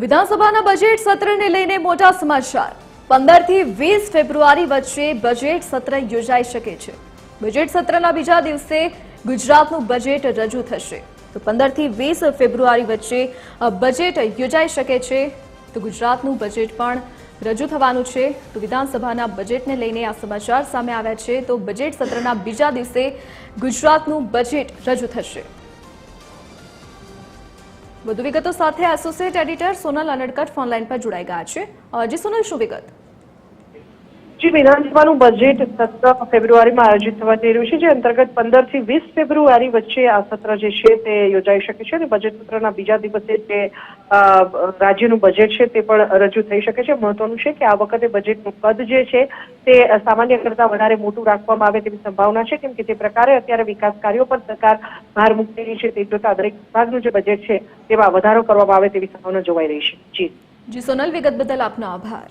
વિધાનસભાના બજેટ સત્રને લઈને મોટા સમાચાર 15 થી 20 ફેબ્રુઆરી વચ્ચે બજેટ સત્ર યોજાઈ શકે છે। બજેટ સત્રના બીજા દિવસે ગુજરાતનું બજેટ રજૂ થશે। તો 15 થી 20 ફેબ્રુઆરી વચ્ચે બજેટ યોજાઈ શકે છે। તો ગુજરાતનું બજેટ પણ રજૂ થવાનું છે। તો વિધાનસભાના બજેટને લઈને આ સમાચાર સામે આવ્યા છે। તો બજેટ સત્રના બીજા દિવસે ગુજરાતનું બજેટ રજૂ થશે। વધુ વિગતો સાથે associate editor Sonal Anadkat phone line પર જોડાઈ ગયા છે। જી સોનલ, શું વિગત? જી, વિધાનસભાનું બજેટ 17 ફેબ્રુઆરીમાં આયોજિત થવા જઈ રહ્યું છે, જે અંતર્ગત 15 થી 20 ફેબ્રુઆરી વચ્ચે આ સત્ર જે છે તે યોજાઈ શકે છે અને બજેટ સત્રના બીજા દિવસે જે રાજ્યનું બજેટ છે તે પણ રજૂ થઈ શકે છે। મહત્વનું છે કે આ વખતે બજેટનું કદ જે છે તે સામાન્ય કરતાં વધારે મોટું રાખવામાં આવે તેવી સંભાવના છે, કેમ કે જે પ્રકારે અત્યારે વિકાસ કાર્યો પર સરકાર ભાર મૂકી રહી છે તે જોતા દરેક વિભાગનું જે બજેટ છે તેમાં વધારો કરવામાં આવે તેવી સંભાવના જોવાઈ રહી છે। જી સોનલ, વિગત બદલ આપનો આભાર।